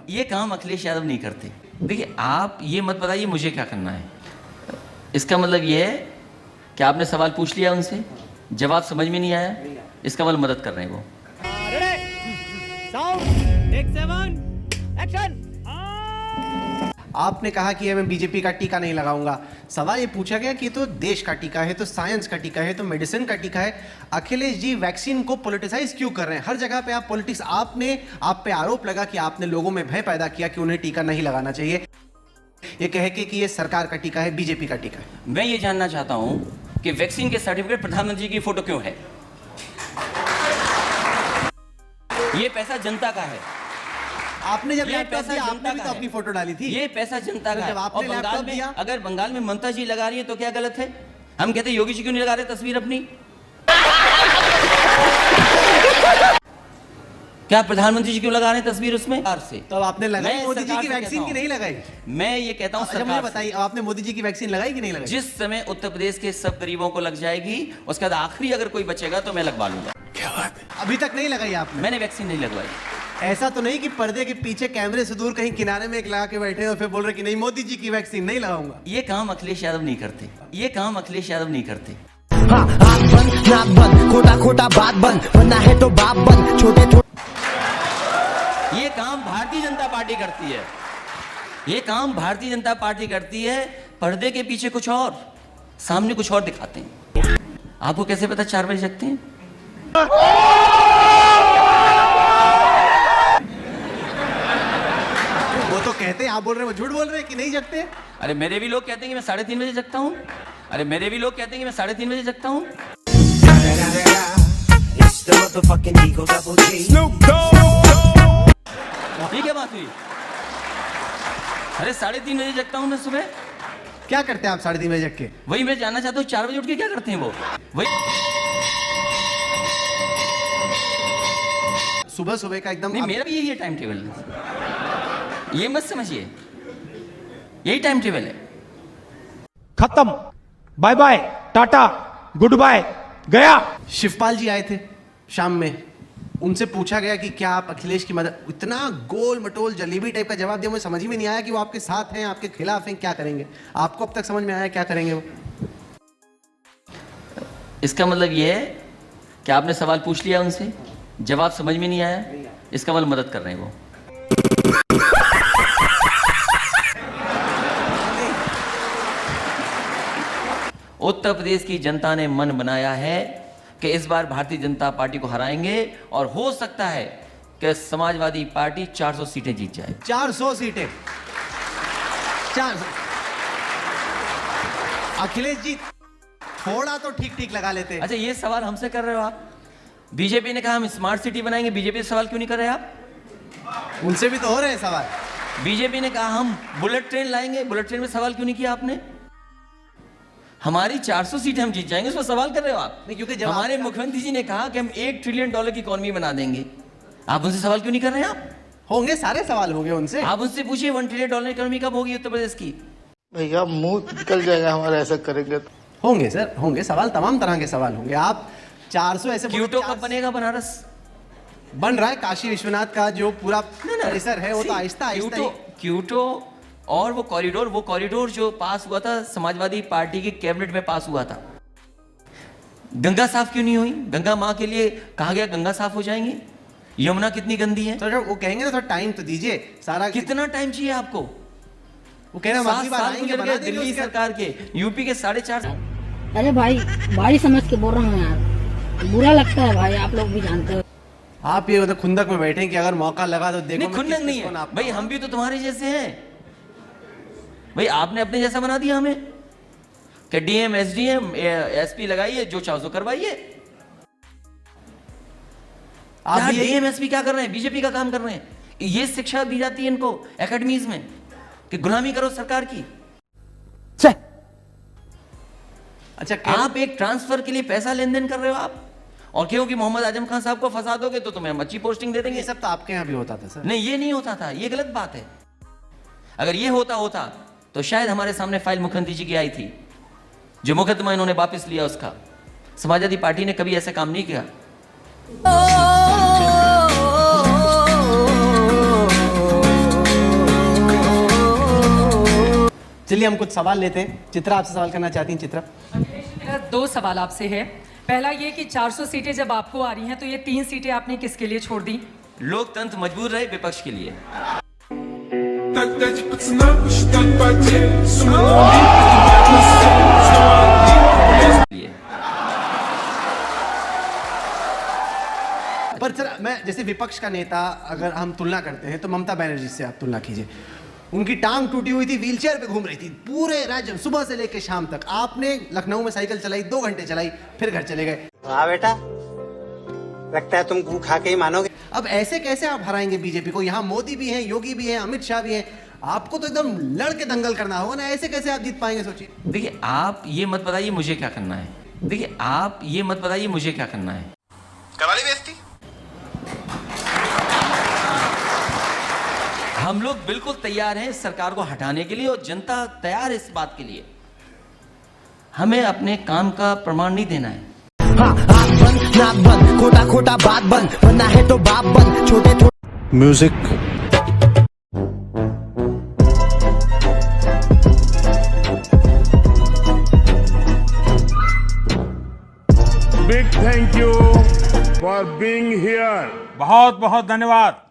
ये काम अखिलेश यादव नहीं करते। देखिए, आप ये मत बताइए मुझे क्या करना है। इसका मतलब ये है कि आपने सवाल पूछ लिया उनसे, जवाब समझ में नहीं आया, इसका मतलब मदद कर रहे हैं वो। आपने कहा कि मैं बीजेपी का टीका नहीं लगाऊंगा। सवाल ये पूछा गया कि ये तो देश का टीका है, तो साइंस का टीका है, तो मेडिसिन का टीका है। अखिलेश जी वैक्सीन को पॉलिटिसाइज क्यों कर रहे हैं? हर जगह पे आप पॉलिटिक्स, आप पे आरोप लगा कि आपने लोगों में भय पैदा किया कि उन्हें टीका नहीं लगाना चाहिए, ये कह के कि ये सरकार का टीका है, बीजेपी का टीका है। मैं ये जानना चाहता हूं कि वैक्सीन के सर्टिफिकेट प्रधानमंत्री की फोटो क्यों है? ये पैसा जनता का है। आपने जब ये लैपटॉप पैसा दिया, जनता आपने भी का तो है। अपनी फोटो डाली थी। ये पैसा जनता तो का है। जब आपने और बंगाल लैपटॉप में, दिया, अगर बंगाल में ममता जी लगा रही है तो क्या गलत है? हम कहते हैं योगी जी क्यों नहीं लगा रहे तस्वीर अपनी? क्या प्रधानमंत्री जी क्यों लगा रहे हैं तस्वीर उसमें? से तो आपने लगाई मैं मोदी जी सरकार की से वैक्सीन कहता की हूं। नहीं लगाई? मैं ये कहता हूं अच्छा मुझे सरकार से। बताइए, आपने मोदी जी की वैक्सीन लगाई कि नहीं लगाई? जिस समय उत्तर प्रदेश के सब गरीबों को लग जाएगी, उसके बाद आखिरी अगर कोई बचेगा तो मैं लगवा लूंगा। क्या बात है? अभी तक नहीं लगाई आपने? मैंने वैक्सीन नहीं लगवाई। ऐसा तो नहीं कि पर्दे के पीछे कैमरे से दूर कहीं किनारे में एक लगा के बैठे और फिर बोल रहे कि नहीं मोदी जी की वैक्सीन नहीं लगाऊंगा। ये काम अखिलेश यादव नहीं करते। ये काम अखिलेश यादव नहीं करते। आँख बंद नाक बंद, खोटा खोटा बात बंद, बनना है तो बाप बंद, छोटे छोटे। ये काम भारतीय जनता पार्टी करती है। ये काम भारतीय जनता पार्टी करती है। पर्दे के पीछे कुछ और, सामने कुछ और दिखाते हैं। आपको कैसे पता 4 बजे जगते हैं? वो तो कहते हैं, आप बोल रहे हैं वो झूठ बोल रहे हैं कि नहीं जगते? अरे मेरे भी लोग कहते हैं कि मैं 3:30 बजे जगता हूँ। अरे मेरे भी लोग कहते हैं कि मैं 3:30 बजे जगता हूँ। ये क्या बात हुई? अरे 3:30 बजे जगता हूँ मैं सुबह। क्या करते हैं आप 3:30 बजे जग के? वही मैं जानना चाहता हूँ, 4 बजे उठ के क्या करते हैं वो? वही सुबह सुबह का एकदम नहीं, मेरा भी यही है टाइम टेबल। ये मत समझिए, यही टाइम टेबल है। खत्म, bye bye, tata, good bye, गया। शिवपाल जी आए थे शाम में, उनसे पूछा गया कि क्या आप अखिलेश की मदद, इतना गोल मटोल जलेबी टाइप का जवाब दिया, मुझे समझ ही में नहीं आया कि वो आपके साथ हैं, आपके खिलाफ हैं, क्या करेंगे? आपको अब तक समझ में आया क्या करेंगे वो? इसका मतलब ये है कि आपने सवाल पूछ लिया उनसे, जवाब समझ में नहीं आया, इसका मतलब मदद कर रहे हैं वो। उत्तर प्रदेश की जनता ने मन बनाया है कि इस बार भारतीय जनता पार्टी को हराएंगे और हो सकता है कि समाजवादी पार्टी 400 सीटें जीत जाए। 400 सीटें, 400। अखिलेश जी थोड़ा तो ठीक ठीक लगा लेते। अच्छा, ये सवाल हमसे कर रहे हो आप? बीजेपी ने कहा हम स्मार्ट सिटी बनाएंगे, बीजेपी से सवाल क्यों नहीं कर रहे आप? उनसे भी तो हो रहे हैं सवाल। बीजेपी ने कहा हम बुलेट ट्रेन लाएंगे, बुलेट ट्रेन में सवाल क्यों नहीं किया आपने? हमारी 400 सीटें हम जीत जाएंगे, उस पर सवाल कर रहे हो आप? नहीं, क्योंकि जब हमारे मुख्यमंत्री जी ने कहा कि हम $1 ट्रिलियन की इकोनॉमी बना देंगे, आप उनसे सवाल क्यों नहीं कर रहे हैं? आप होंगे, सारे सवाल होंगे उनसे। आप उनसे पूछिए $1 ट्रिलियन इकोनॉमी कब होगी उत्तर प्रदेश की? भैया मुंह निकल जाएगा हमारा ऐसा करेंगे तो। होंगे सर, होंगे सवाल, तमाम तरह के सवाल होंगे। आप 400 ऐसे क्यूटो कब बनेगा बनारस? बन रहा है। काशी विश्वनाथ का जो पूरा परिसर है वो तो आहिस्ता आहिस्ता क्यूटो और वो कॉरिडोर जो पास हुआ था समाजवादी पार्टी की कैबिनेट में पास हुआ था। गंगा साफ क्यों नहीं हुई? गंगा माँ के लिए कहा गया गंगा साफ हो जाएंगी। यमुना कितनी गंदी है? तो वो कहेंगे ना, थोड़ा टाइम तो दीजिए। सारा कितना टाइम चाहिए आपको? वो कह रहे हैं 7 साल गुजर गए दिल्ली सरकार के, यूपी के 4.5। अरे भाई समझ के बोल रहा हूँ यार, बुरा लगता है भाई, आप लोग भी जानते हो। आप ये मतलब खुंदक में बैठे कि अगर मौका लगा तो देखो। नहीं, खुंदक नहीं है भाई, हम भी तो तुम्हारे जैसे हैं भाई। आपने अपने जैसा बना दिया हमें कि डीएम एसडीएम एसपी लगाइए, जो चाहो सो करवाइए। आप डीएम एसपी क्या कर रहे हैं? बीजेपी का काम कर रहे हैं। ये शिक्षा दी जाती है इनको एकेडमीज में कि गुलामी करो सरकार की। अच्छा, आप एक ट्रांसफर के लिए पैसा लेन देन कर रहे हो आप, और क्योंकि मोहम्मद आजम खान साहब को फंसा दोगे तो तुम्हें हम अच्छी पोस्टिंग दे देंगे। ये सब तो आपके यहाँ भी होता था सर। नहीं, ये नहीं होता था, ये गलत बात है। अगर ये होता तो शायद हमारे सामने फाइल मुख्यमंत्री जी की आई थी, जो मुकदमा इन्होंने वापस लिया उसका। समाजवादी पार्टी ने कभी ऐसा काम नहीं किया। चलिए हम कुछ सवाल लेते हैं। चित्रा आपसे सवाल करना चाहती हैं। चित्रा, मेरा 2 सवाल आपसे है। पहला ये कि 400 सीटें जब आपको आ रही हैं तो ये 3 सीटें आपने किसके लिए छोड़ दी? लोकतंत्र मजबूर रहे विपक्ष के लिए। पर चल मैं जैसे विपक्ष का नेता अगर हम तुलना करते हैं तो ममता बनर्जी से आप तुलना कीजिए। उनकी टांग टूटी हुई थी, व्हीलचेयर पे घूम रही थी पूरे राज्य में सुबह से लेकर शाम तक। आपने लखनऊ में साइकिल चलाई, 2 घंटे चलाई, फिर घर चले गए। हाँ बेटा, लगता है तुम गू खा के ही मानोगे। अब ऐसे कैसे आप हराएंगे बीजेपी को? यहाँ मोदी भी हैं, योगी भी हैं, अमित शाह भी हैं। आपको तो एकदम लड़के दंगल करना होगा ना, ऐसे कैसे आप जीत पाएंगे? सोचिए। देखिए आप ये मत बताइए मुझे क्या करना है। देखिए आप ये मत बताइए मुझे क्या करना है। कवाली बेइज्जती। हम लोग बिल्कुल तैयार हैं सरकार को हटाने के लिए और जनता तैयार है इस बात के लिए। हमें अपने काम का प्रमाण नहीं देना है। हाँ, आँख बंद नाक बंद खोटा खोटा बात बंद बनना है तो बाप बंद छोटे छोटे music. Big thank you for being here. बहुत बहुत धन्यवाद।